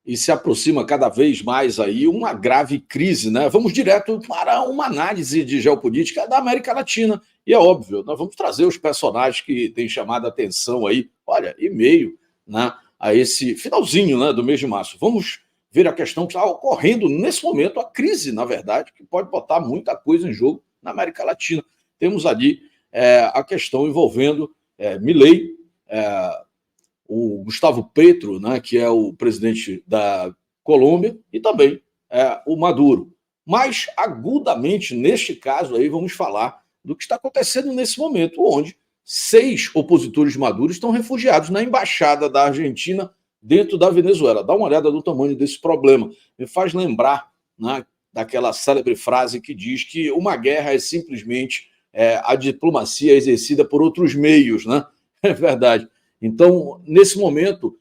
e se aproxima cada vez mais aí uma grave crise, né? Vamos direto para uma análise de geopolítica da América Latina. E é óbvio, nós vamos trazer os personagens que têm chamado a atenção aí, olha, e meio, né, a esse finalzinho, né, do mês de março. Vamos ver a questão que está ocorrendo nesse momento, a crise, na verdade, que pode botar muita coisa em jogo na América Latina. Temos ali a questão envolvendo Milei, o Gustavo Petro, né, que é o presidente da Colômbia, e também o Maduro. Mas, agudamente, neste caso aí, vamos falar do que está acontecendo nesse momento, onde 6 opositores de Maduro estão refugiados na embaixada da Argentina dentro da Venezuela. Dá uma olhada no tamanho desse problema. Me faz lembrar, né, daquela célebre frase que diz que uma guerra é simplesmente a diplomacia exercida por outros meios, né? É verdade. Então, nesse momento,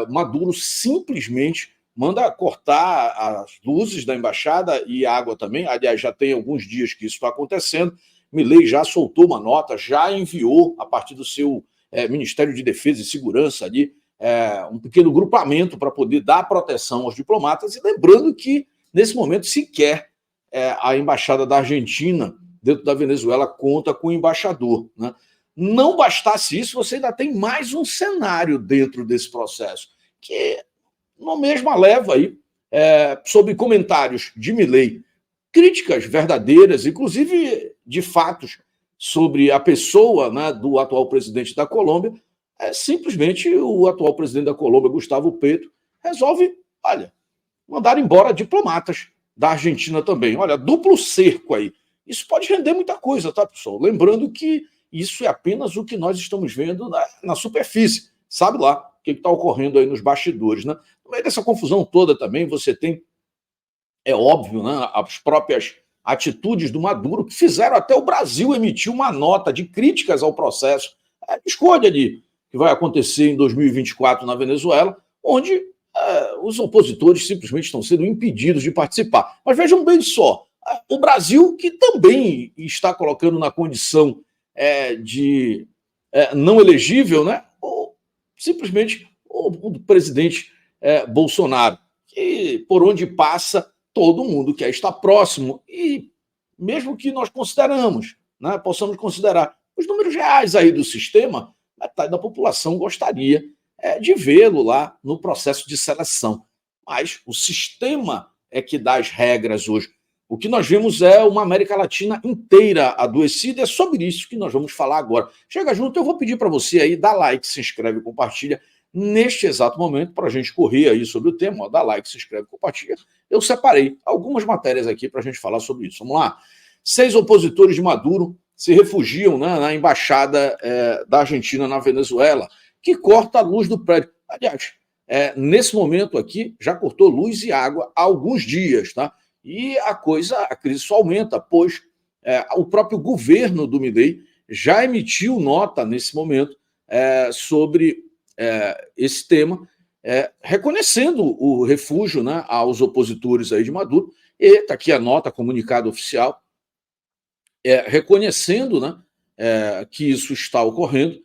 Maduro simplesmente manda cortar as luzes da embaixada e a água também. Aliás, já tem alguns dias que isso está acontecendo. Milei já soltou uma nota, já enviou, a partir do seu Ministério de Defesa e Segurança ali, um pequeno grupamento para poder dar proteção aos diplomatas. E lembrando que, nesse momento, sequer a embaixada da Argentina dentro da Venezuela conta com o embaixador, né? Não bastasse isso, você ainda tem mais um cenário dentro desse processo, que, na mesma leva aí, sobre comentários de Milei, críticas verdadeiras, inclusive de fatos, sobre a pessoa, né, do atual presidente da Colômbia. Simplesmente o atual presidente da Colômbia, Gustavo Petro, resolve, olha, mandar embora diplomatas da Argentina também. Olha, duplo cerco aí. Isso pode render muita coisa, tá, pessoal? Lembrando que isso é apenas o que nós estamos vendo na superfície. Sabe lá o que está ocorrendo aí nos bastidores, né? No meio dessa confusão toda também, você tem, é óbvio, né, as próprias atitudes do Maduro, que fizeram até o Brasil emitir uma nota de críticas ao processo de escolha ali, que vai acontecer em 2024 na Venezuela, onde os opositores simplesmente estão sendo impedidos de participar. Mas vejam bem só, o Brasil, que também está colocando na condição de não elegível, né? Ou simplesmente o presidente Bolsonaro, que por onde passa, todo mundo quer estar próximo, e mesmo que nós consideramos, né, possamos considerar os números reais aí do sistema, metade da população gostaria de vê-lo lá no processo de seleção. Mas o sistema é que dá as regras hoje. O que nós vemos é uma América Latina inteira adoecida, é sobre isso que nós vamos falar agora. Chega junto, eu vou pedir para você aí, dá like, se inscreve, compartilha, neste exato momento, para a gente correr aí sobre o tema, dá like, se inscreve, compartilha. Eu separei algumas matérias aqui para a gente falar sobre isso. Vamos lá. 6 opositores de Maduro se refugiam, né, na embaixada da Argentina na Venezuela, que corta a luz do prédio. Aliás, nesse momento aqui, já cortou luz e água há alguns dias, tá? E a crise só aumenta, pois o próprio governo do Milei já emitiu nota nesse momento sobre esse tema, reconhecendo o refúgio, né, aos opositores aí de Maduro. E está aqui a nota, comunicado oficial, reconhecendo, né, que isso está ocorrendo,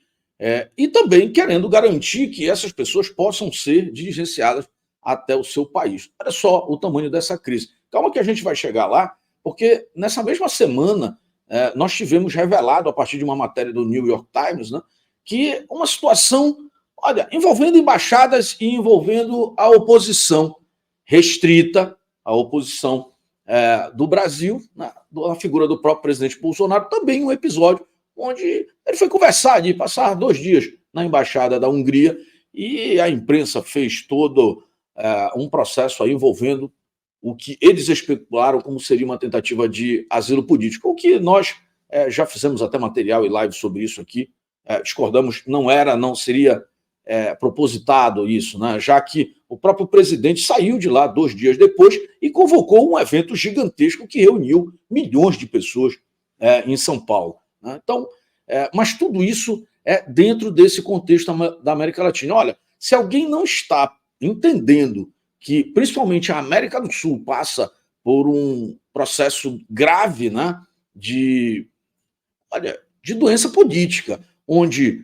e também querendo garantir que essas pessoas possam ser diligenciadas até o seu país. Olha só o tamanho dessa crise. Calma que a gente vai chegar lá, porque nessa mesma semana nós tivemos revelado, a partir de uma matéria do New York Times, né, que uma situação, olha, envolvendo embaixadas e envolvendo a oposição restrita, a oposição do Brasil, na figura do próprio presidente Bolsonaro, também um episódio onde ele foi conversar ali, passar 2 dias na embaixada da Hungria, e a imprensa fez todo um processo aí envolvendo o que eles especularam como seria uma tentativa de asilo político, o que nós já fizemos até material e live sobre isso aqui, discordamos, não seria propositado isso, né? Já que o próprio presidente saiu de lá 2 dias depois e convocou um evento gigantesco que reuniu milhões de pessoas em São Paulo, né? Então, mas tudo isso é dentro desse contexto da América Latina. Olha, se alguém não está entendendo que, principalmente, a América do Sul passa por um processo grave, né, de doença política, onde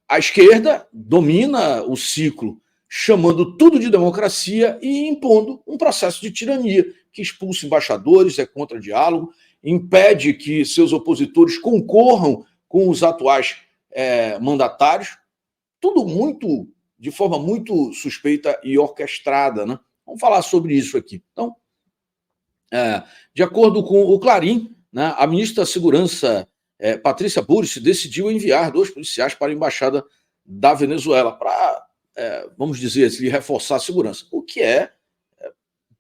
a esquerda domina o ciclo, chamando tudo de democracia e impondo um processo de tirania que expulsa embaixadores, é contra diálogo, impede que seus opositores concorram com os atuais mandatários, tudo muito de forma muito suspeita e orquestrada, né? Vamos falar sobre isso aqui. Então, de acordo com o Clarim, né, a ministra da Segurança, Patrícia Bullrich, decidiu enviar 2 policiais para a Embaixada da Venezuela para, vamos dizer assim, reforçar a segurança, o que é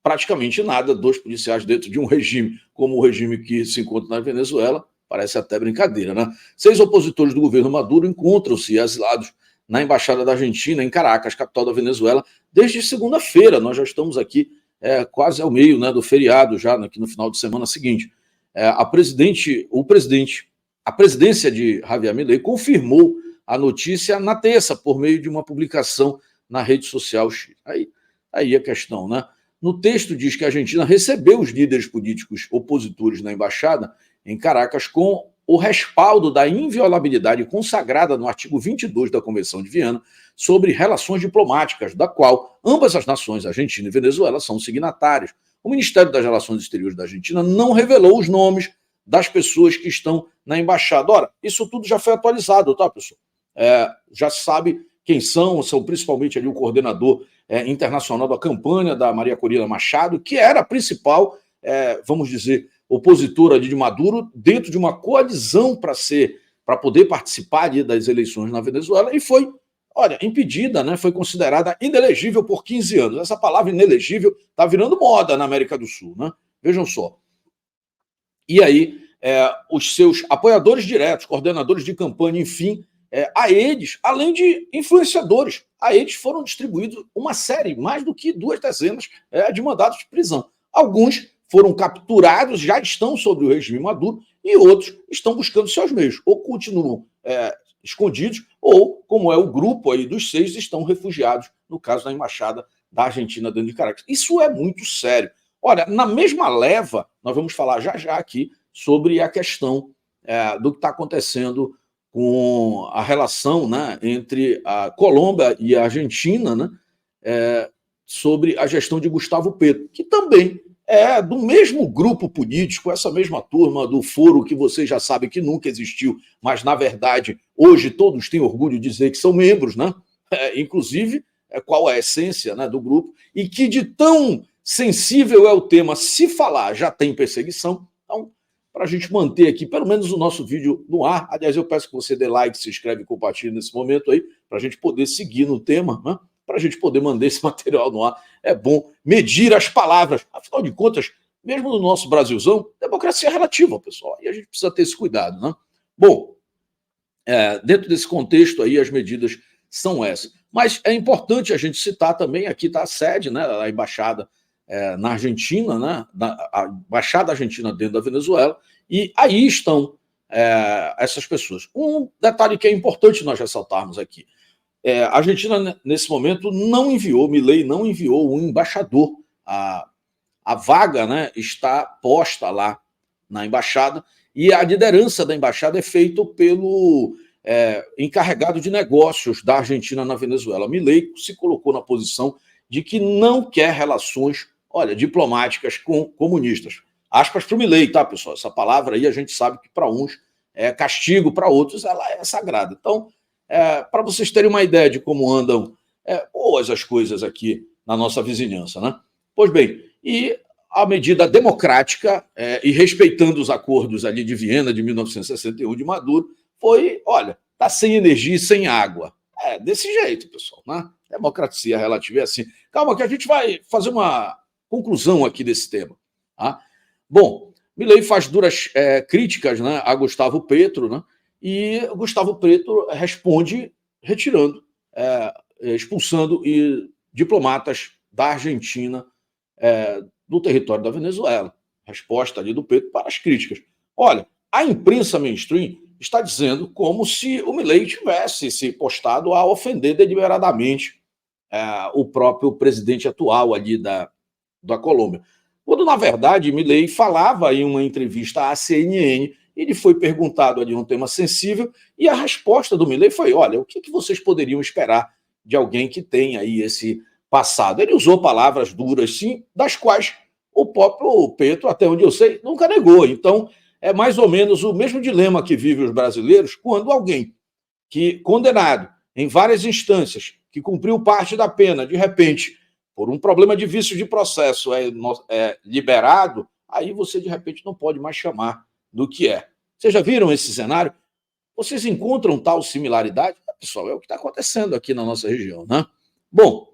praticamente nada. 2 policiais dentro de um regime como o regime que se encontra na Venezuela, parece até brincadeira, né? 6 opositores do governo Maduro encontram-se asilados na Embaixada da Argentina, em Caracas, capital da Venezuela, desde segunda-feira. Nós já estamos aqui quase ao meio, né, do feriado, já aqui no final de semana seguinte. A presidência de Javier Milei confirmou a notícia na terça, por meio de uma publicação na rede social X. Aí a questão, né? No texto diz que a Argentina recebeu os líderes políticos opositores na embaixada em Caracas com o respaldo da inviolabilidade consagrada no artigo 22 da Convenção de Viena sobre relações diplomáticas, da qual ambas as nações, Argentina e Venezuela, são signatárias. O Ministério das Relações Exteriores da Argentina não revelou os nomes das pessoas que estão na embaixada. Ora, isso tudo já foi atualizado, tá, pessoal? Já se sabe quem são principalmente ali o coordenador internacional da campanha da Maria Corina Machado, que era a principal, vamos dizer, opositora de Maduro, dentro de uma coalizão para poder participar ali das eleições na Venezuela, e foi, impedida, né? Foi considerada inelegível por 15 anos. Essa palavra inelegível está virando moda na América do Sul, né? Vejam só. E aí, os seus apoiadores diretos, coordenadores de campanha, enfim, a eles, além de influenciadores, a eles foram distribuídos uma série, mais do que 2 dezenas de mandatos de prisão. Alguns foram capturados, já estão sob o regime Maduro, e outros estão buscando seus meios, ou continuam escondidos, ou, como é o grupo aí dos 6, estão refugiados, no caso da Embaixada da Argentina dentro de Caracas. Isso é muito sério. Olha, na mesma leva, nós vamos falar já aqui sobre a questão do que está acontecendo com a relação, né, entre a Colômbia e a Argentina, né, sobre a gestão de Gustavo Petro, que também é do mesmo grupo político, essa mesma turma do foro que vocês já sabem que nunca existiu, mas, na verdade, hoje todos têm orgulho de dizer que são membros, né? Inclusive, qual é a essência, né, do grupo, e que de tão sensível é o tema, se falar já tem perseguição. Então, para a gente manter aqui, pelo menos o nosso vídeo no ar, aliás, eu peço que você dê like, se inscreve e compartilhe nesse momento aí, para a gente poder seguir no tema, né? Para a gente poder mandar esse material no ar, é bom medir as palavras. Afinal de contas, mesmo no nosso Brasilzão, democracia é relativa, pessoal, e a gente precisa ter esse cuidado, né? Bom, dentro desse contexto aí, as medidas são essas. Mas é importante a gente citar também, aqui está a sede, né, da embaixada na Argentina, né, a embaixada argentina dentro da Venezuela, e aí estão essas pessoas. Um detalhe que é importante nós ressaltarmos aqui: a Argentina, nesse momento, Milei não enviou um embaixador. A vaga, né, está posta lá na embaixada, e a liderança da embaixada é feita pelo encarregado de negócios da Argentina na Venezuela. Milei se colocou na posição de que não quer relações, diplomáticas com comunistas. Aspas para o Milei, tá, pessoal? Essa palavra aí a gente sabe que para uns é castigo, para outros ela é sagrada. Então, para vocês terem uma ideia de como andam boas as coisas aqui na nossa vizinhança, né? Pois bem, e a medida democrática, e respeitando os acordos ali de Viena de 1961 de Maduro, foi, tá sem energia e sem água. Desse jeito, pessoal, né? Democracia relativa é assim. Calma que a gente vai fazer uma conclusão aqui desse tema. Tá? Bom, Milei faz duras críticas, né, a Gustavo Petro, né? E Gustavo Petro responde retirando, expulsando diplomatas da Argentina do território da Venezuela. Resposta ali do Petro para as críticas. Olha, a imprensa mainstream está dizendo como se o Milei tivesse se postado a ofender deliberadamente o próprio presidente atual ali da Colômbia. Quando, na verdade, Milei falava em uma entrevista à CNN, ele foi perguntado ali um tema sensível, e a resposta do Milei foi: olha, o que vocês poderiam esperar de alguém que tem aí esse passado. Ele usou palavras duras, sim, das quais o próprio Petro, até onde eu sei, nunca negou. Então, é mais ou menos o mesmo dilema que vivem os brasileiros quando alguém que, condenado em várias instâncias, que cumpriu parte da pena, de repente, por um problema de vício de processo, é liberado, aí você, de repente, não pode mais chamar do que é. Vocês já viram esse cenário? Vocês encontram tal similaridade? Pessoal, é o que está acontecendo aqui na nossa região, né? Bom,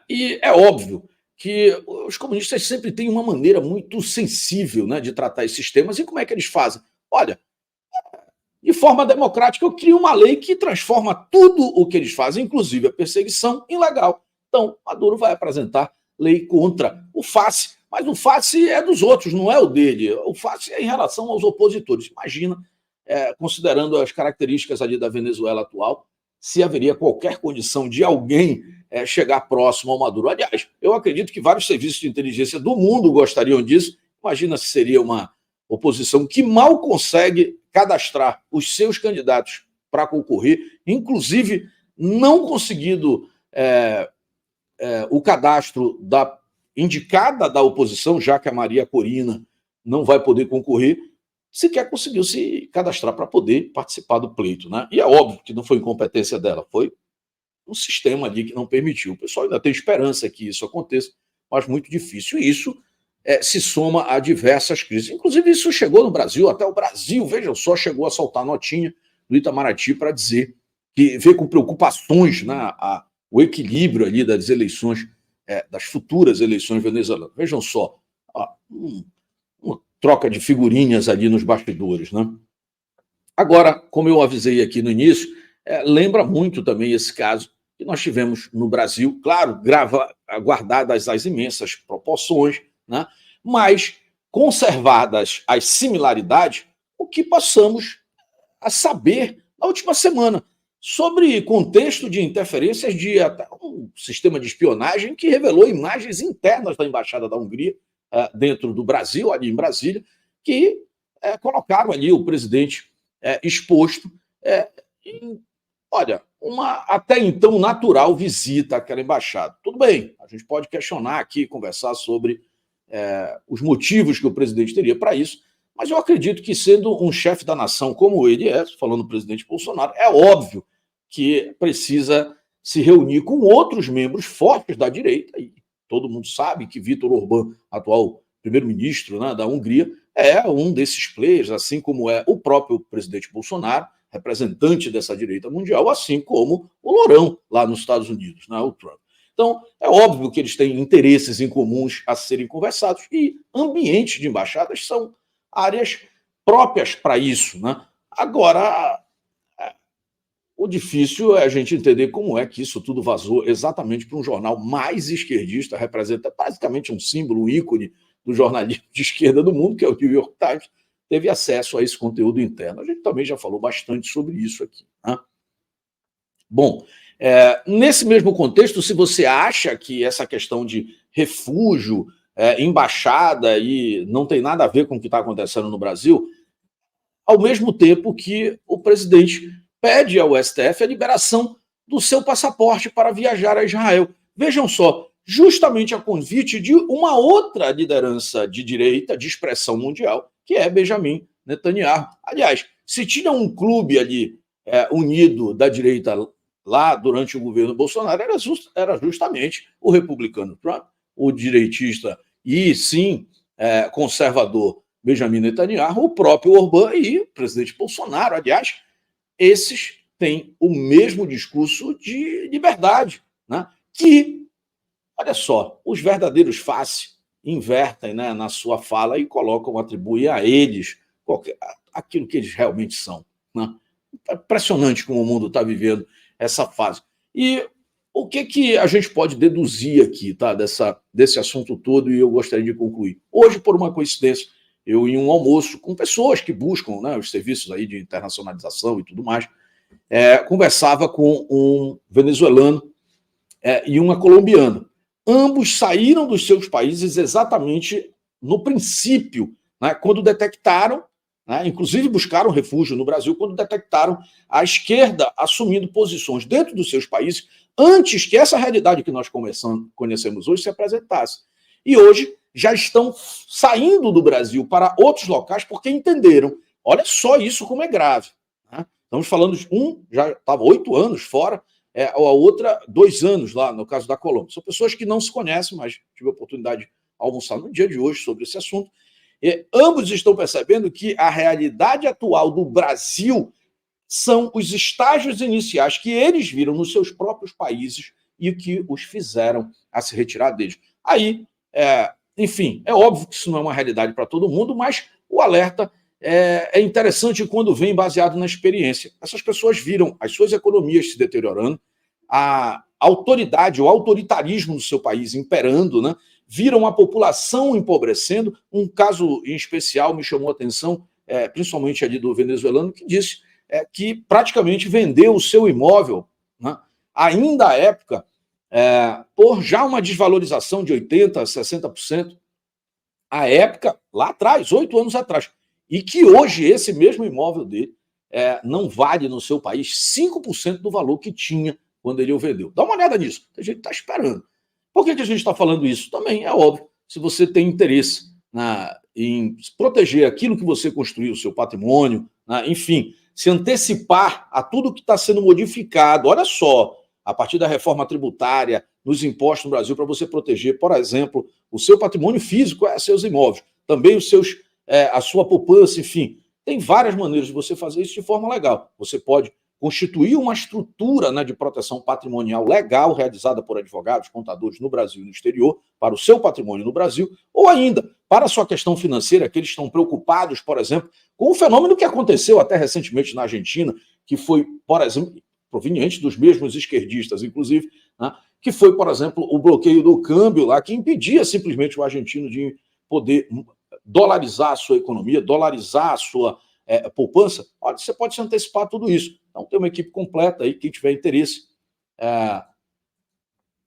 e é óbvio que os comunistas sempre têm uma maneira muito sensível, né, de tratar esses temas. E como é que eles fazem? Olha, de forma democrática, eu crio uma lei que transforma tudo o que eles fazem, inclusive a perseguição, em legal. Então, Maduro vai apresentar lei contra o FACE, mas o FACE é dos outros, não é o dele. O FACE é em relação aos opositores. Imagina, considerando as características ali da Venezuela atual, se haveria qualquer condição de alguém chegar próximo ao Maduro. Aliás, eu acredito que vários serviços de inteligência do mundo gostariam disso. Imagina se seria uma oposição que mal consegue cadastrar os seus candidatos para concorrer, inclusive não conseguido o cadastro da indicada da oposição, já que a Maria Corina não vai poder concorrer, sequer conseguiu se cadastrar para poder participar do pleito, né? E é óbvio que não foi incompetência dela, foi um sistema ali que não permitiu. O pessoal ainda tem esperança que isso aconteça, mas muito difícil. E isso se soma a diversas crises. Inclusive, isso chegou no Brasil, até o Brasil, vejam só, chegou a soltar notinha do Itamaraty para dizer que vê com preocupações, né, o equilíbrio ali das eleições, das futuras eleições venezuelanas. Vejam só, uma troca de figurinhas ali nos bastidores, né? Agora, como eu avisei aqui no início, lembra muito também esse caso que nós tivemos no Brasil, claro, guardadas as imensas proporções, né? Mas conservadas as similaridades, o que passamos a saber na última semana sobre contexto de interferências de até um sistema de espionagem que revelou imagens internas da Embaixada da Hungria dentro do Brasil, ali em Brasília, que colocaram ali o presidente exposto em, olha, uma até então natural visita àquela embaixada. Tudo bem, a gente pode questionar aqui, conversar sobre os motivos que o presidente teria para isso, mas eu acredito que, sendo um chefe da nação como ele é, falando do presidente Bolsonaro, é óbvio que precisa se reunir com outros membros fortes da direita, e todo mundo sabe que Viktor Orbán, atual primeiro-ministro, né, da Hungria, é um desses players, assim como é o próprio presidente Bolsonaro, representante dessa direita mundial, assim como o Lourão, lá nos Estados Unidos, né, o Trump. Então, é óbvio que eles têm interesses em comuns a serem conversados, e ambientes de embaixadas são áreas próprias para isso, né? Agora, o difícil é a gente entender como é que isso tudo vazou exatamente para um jornal mais esquerdista, representa basicamente um símbolo, um ícone do jornalismo de esquerda do mundo, que é o New York Times, teve acesso a esse conteúdo interno. A gente também já falou bastante sobre isso aqui, né? Bom, nesse mesmo contexto, se você acha que essa questão de refúgio, embaixada, e não tem nada a ver com o que está acontecendo no Brasil, ao mesmo tempo que o presidente pede ao STF a liberação do seu passaporte para viajar a Israel. Vejam só, justamente a convite de uma outra liderança de direita, de expressão mundial, que é Benjamin Netanyahu. Aliás, se tinha um clube ali unido da direita lá durante o governo Bolsonaro, era justamente o republicano Trump, o direitista e, sim, conservador Benjamin Netanyahu, o próprio Orbán e o presidente Bolsonaro. Aliás, esses têm o mesmo discurso de liberdade, né? Que, olha só, os verdadeiros face invertem, né, na sua fala e colocam, atribuem a eles aquilo que eles realmente são, né? É impressionante como o mundo está vivendo essa fase. E o que a gente pode deduzir aqui, tá, desse assunto todo, e eu gostaria de concluir. Hoje, por uma coincidência, eu em um almoço com pessoas que buscam, né, os serviços aí de internacionalização e tudo mais, conversava com um venezuelano e uma colombiana. Ambos saíram dos seus países exatamente no princípio, né, quando detectaram né? Inclusive buscaram refúgio no Brasil quando detectaram a esquerda assumindo posições dentro dos seus países antes que essa realidade que nós conhecemos hoje se apresentasse. E hoje já estão saindo do Brasil para outros locais porque entenderam. Olha só isso como é grave. Né? Estamos falando de já estava 8 anos fora, a outra 2 anos lá, no caso da Colômbia. São pessoas que não se conhecem, mas tive a oportunidade de almoçar no dia de hoje sobre esse assunto. E ambos estão percebendo que a realidade atual do Brasil são os estágios iniciais que eles viram nos seus próprios países e que os fizeram a se retirar deles. Aí, enfim, é óbvio que isso não é uma realidade para todo mundo, mas o alerta é interessante quando vem baseado na experiência. Essas pessoas viram as suas economias se deteriorando, a autoridade, o autoritarismo no seu país imperando, né? Viram a população empobrecendo. Um caso em especial me chamou a atenção, principalmente ali do venezuelano, que disse que praticamente vendeu o seu imóvel, né? Ainda à época, por já uma desvalorização de 80%, 60%, à época, lá atrás, 8 anos atrás, e que hoje esse mesmo imóvel dele não vale no seu país 5% do valor que tinha quando ele o vendeu. Dá uma olhada nisso, a gente está esperando. Por que a gente está falando isso? Também é óbvio, se você tem interesse em proteger aquilo que você construiu, o seu patrimônio, enfim, se antecipar a tudo que está sendo modificado. Olha só, a partir da reforma tributária, nos impostos no Brasil, para você proteger, por exemplo, o seu patrimônio físico, seus imóveis, também a sua poupança, enfim. Tem várias maneiras de você fazer isso de forma legal. Você pode constituir uma estrutura, né, de proteção patrimonial legal, realizada por advogados, contadores no Brasil e no exterior, para o seu patrimônio no Brasil, ou ainda, para a sua questão financeira, que eles estão preocupados, por exemplo, com o fenômeno que aconteceu até recentemente na Argentina, que foi, por exemplo, proveniente dos mesmos esquerdistas, inclusive, né, que foi, por exemplo, o bloqueio do câmbio lá, que impedia simplesmente o argentino de poder dolarizar a sua economia, dolarizar a sua poupança. Olha, você pode se antecipar tudo isso. Então, tem uma equipe completa aí, quem tiver interesse.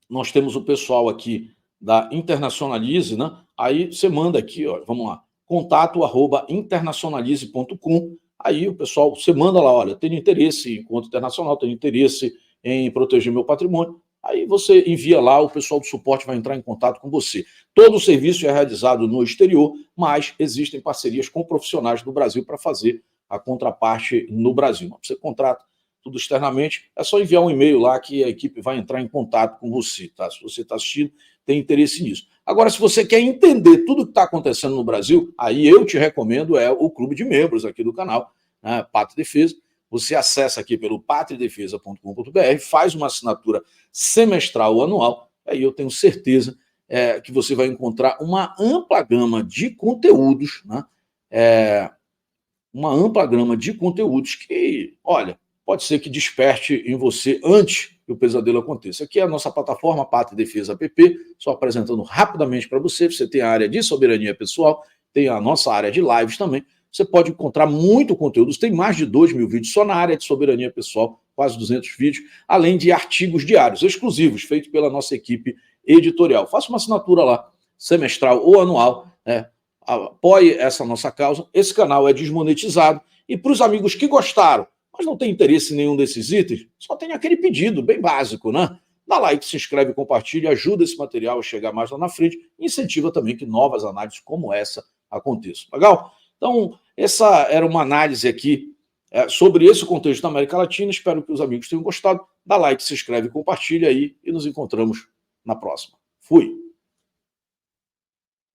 Nós temos o pessoal aqui da Internacionalize, né? Aí você manda aqui, ó, vamos lá, contato@internacionalize.com. Aí o pessoal, você manda lá, olha, tenho interesse em conta internacional, tenho interesse em proteger meu patrimônio. Aí você envia lá, o pessoal do suporte vai entrar em contato com você. Todo o serviço é realizado no exterior, mas existem parcerias com profissionais do Brasil para fazer a contraparte no Brasil. Você contrata tudo externamente, é só enviar um e-mail lá que a equipe vai entrar em contato com você, tá? Se você está assistindo, tem interesse nisso. Agora, se você quer entender tudo que está acontecendo no Brasil, aí eu te recomendo o clube de membros aqui do canal, né, Pátria e Defesa. Você acessa aqui pelo patriadefesa.com.br, faz uma assinatura semestral ou anual, aí eu tenho certeza que você vai encontrar uma ampla gama de conteúdos, né? Uma ampla gama de conteúdos que, olha, pode ser que desperte em você antes que o pesadelo aconteça. Aqui é a nossa plataforma Pátria e Defesa app, só apresentando rapidamente para você. Você tem a área de soberania pessoal, tem a nossa área de lives também. Você pode encontrar muito conteúdo, tem mais de 2.000 vídeos só na área de soberania pessoal, quase 200 vídeos, além de artigos diários, exclusivos, feitos pela nossa equipe editorial. Faça uma assinatura lá, semestral ou anual, apoie essa nossa causa. Esse canal é desmonetizado, e para os amigos que gostaram, mas não tem interesse em nenhum desses itens, só tem aquele pedido bem básico, né? Dá like, se inscreve, compartilha, ajuda esse material a chegar mais lá na frente, e incentiva também que novas análises como essa aconteçam. Legal? Então, essa era uma análise aqui sobre esse contexto da América Latina. Espero que os amigos tenham gostado. Dá like, se inscreve, compartilha aí e nos encontramos na próxima. Fui!